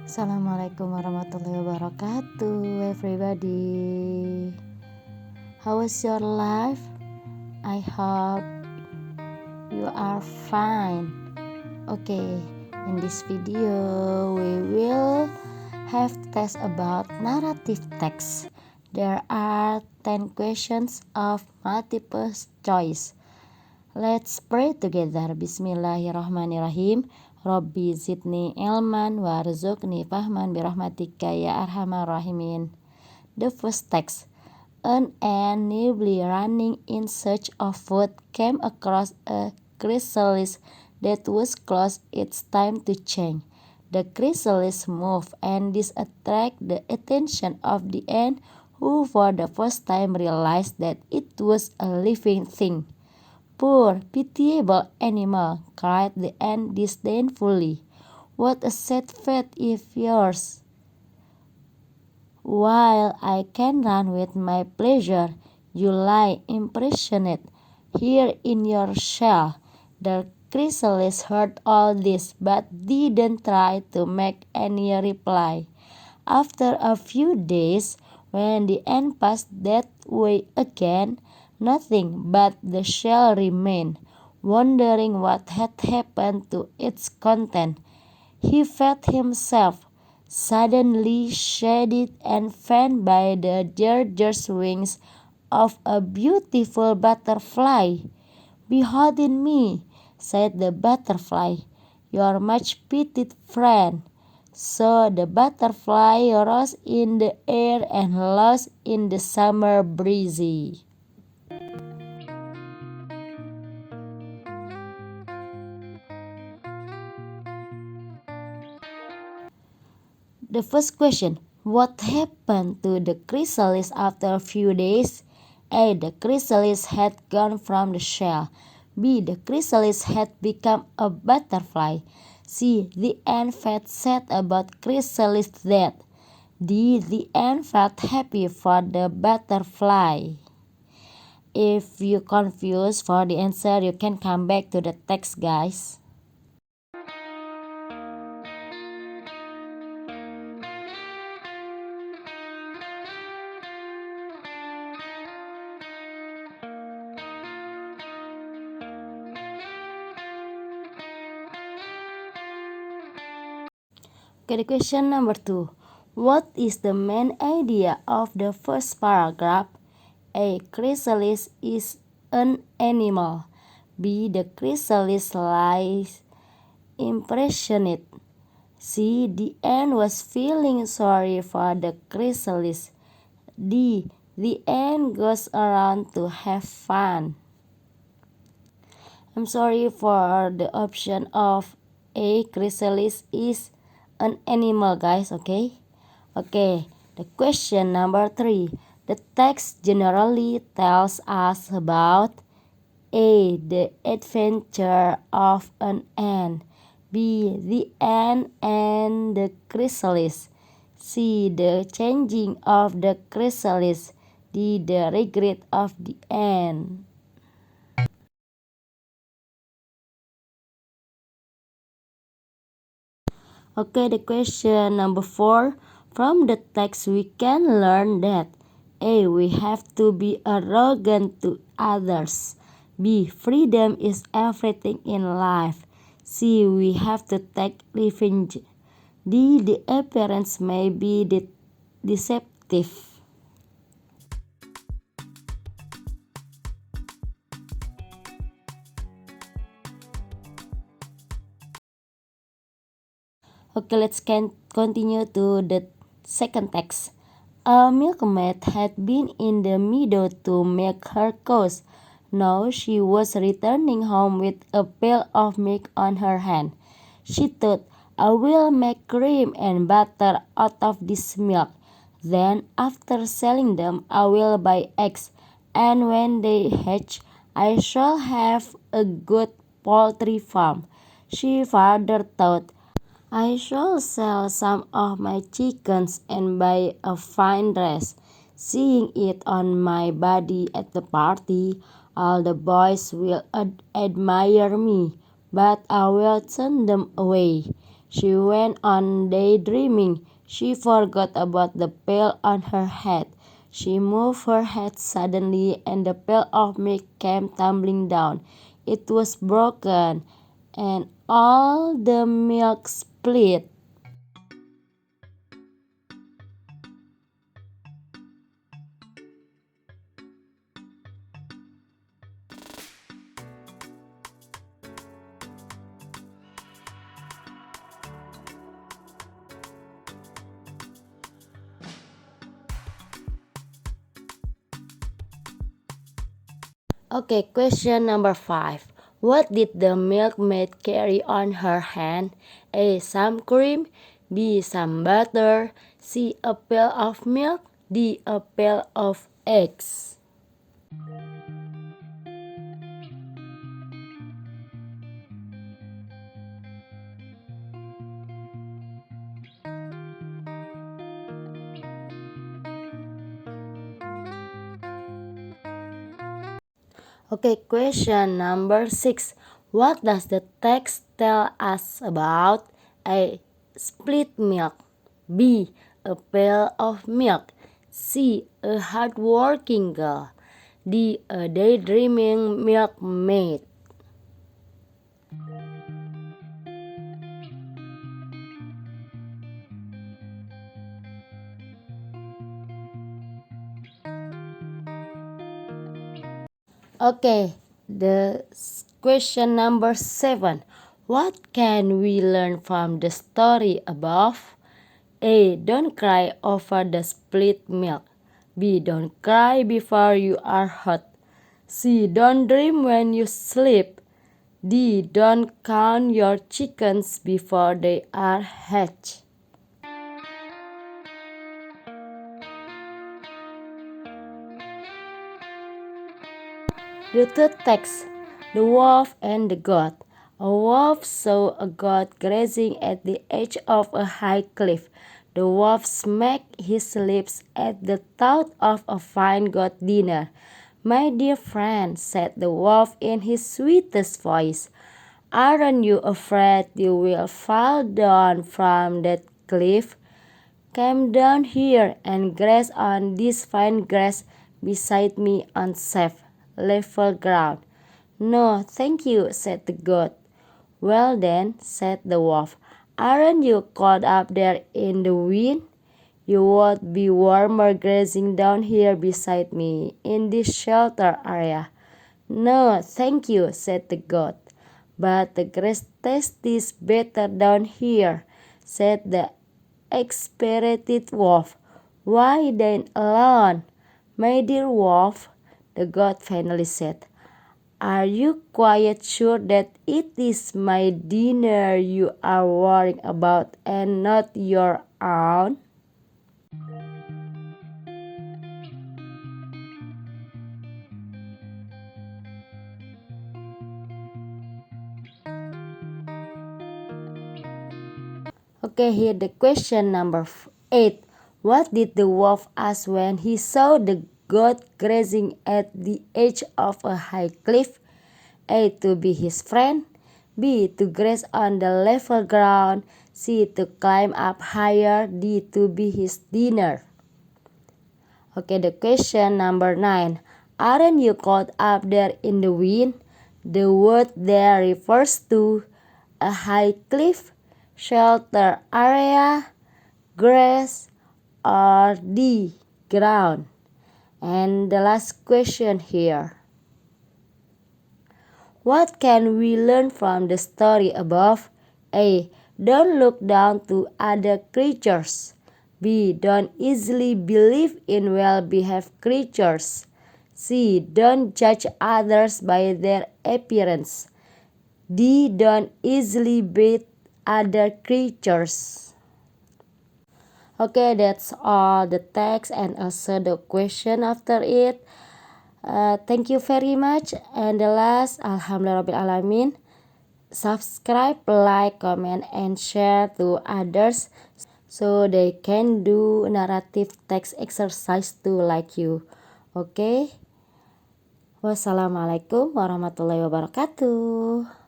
Assalamualaikum warahmatullahi wabarakatuh, everybody. How is your life? I hope you are fine. Okay, in this video we will have test about narrative text. There are 10 questions of multiple choice. Let's pray together. Bismillahirrahmanirrahim. Rabbi zidni ilman warzuqni fahman birahmatika ya arhamar rahimin. The first text. An ant nimbly running in search of food came across a chrysalis that was close its time to change. The chrysalis moved and this attracted the attention of the ant, who for the first time realized that it was a living thing. "Poor, pitiable animal," cried the ant disdainfully. "What a sad fate is yours! While I can run with my pleasure, you lie imprisoned here in your shell." The chrysalis heard all this, but didn't try to make any reply. After a few days, when the ant passed that way again, nothing but the shell remained. Wondering what had happened to its content, he felt himself suddenly shaded and fanned by the gorgeous wings of a beautiful butterfly. "Behold in me," said the butterfly, "your much pitied friend." So the butterfly rose in the air and lost in the summer breeze. The first question: what happened to the chrysalis after a few days? A. The chrysalis had gone from the shell. B. The chrysalis had become a butterfly. C. The ant felt sad about chrysalis' death. D. The ant felt happy for the butterfly. If you confused for the answer, you can come back to the text, guys. Okay, the question number 2. What is the main idea of the first paragraph? A. Chrysalis is an animal. B. The chrysalis lies imprisoned. C. The ant was feeling sorry for the chrysalis. D. The ant goes around to have fun. I'm sorry for the option of A. Chrysalis is an animal, guys. Okay, the question number 3. The text generally tells us about A. The adventure of an ant. B. The ant and the chrysalis. C. The changing of the chrysalis. D. The regret of the ant. Okay, the question number 4. From the text we can learn that A. We have to be arrogant to others. B. Freedom is everything in life. C. We have to take revenge. D. The appearance may be deceptive. Okay, let's continue to the second text. A milkmaid had been in the meadow to milk her cows. Now she was returning home with a pail of milk on her hand. She thought, "I will make cream and butter out of this milk. Then, after selling them, I will buy eggs, and when they hatch, I shall have a good poultry farm." She further thought, "I shall sell some of my chickens and buy a fine dress. Seeing it on my body at the party, all the boys will admire me, but I will turn them away." She went on daydreaming. She forgot about the pail on her head. She moved her head suddenly, and the pail of milk came tumbling down. It was broken, and all the milk split. Okay, question number 5. What did the milkmaid carry on her hand? A. Some cream. B. Some butter. C. A pail of milk. D. A pail of eggs. Okay, question number 6. What does the text tell us about? A. Split milk. B. A pail of milk. C. A hardworking girl. D. A daydreaming milkmaid. Okay, the question number 7. What can we learn from the story above? A. Don't cry over the split milk. B. Don't cry before you are hot. C. Don't dream when you sleep. D. Don't count your chickens before they are hatched. The third text, the wolf and the goat. A wolf saw a goat grazing at the edge of a high cliff. The wolf smacked his lips at the thought of a fine goat dinner. "My dear friend," said the wolf in his sweetest voice, "aren't you afraid you will fall down from that cliff? Come down here and graze on this fine grass beside me on safe, level ground." "No, thank you," said the goat. "Well then," said the wolf, "aren't you cold up there in the wind? You would be warmer grazing down here beside me in this shelter area." "No, thank you," said the goat. "But the grass tastes better down here," said the exasperated wolf. "Why dine alone?" "My dear wolf," the goat finally said, "are you quite sure that it is my dinner you are worrying about and not your own?" Okay, here the question number 8. What did the wolf ask when he saw the goat grazing at the edge of a high cliff? A. To be his friend. B. To graze on the level ground. C. To climb up higher. D. To be his dinner. Okay, the question number 9. Aren't you caught up there in the wind? The word there refers to a high cliff, shelter area, grass, or the ground. And the last question here. What can we learn from the story above? A. Don't look down to other creatures. B. Don't easily believe in well-behaved creatures. C. Don't judge others by their appearance. D. Don't easily beat other creatures. Okay, that's all the text and also the question after it. Thank you very much. And the last, Alhamdulillahirrahmanirrahim. Subscribe, like, comment, and share to others so they can do narrative text exercise too like you. Okay. Wassalamualaikum warahmatullahi wabarakatuh.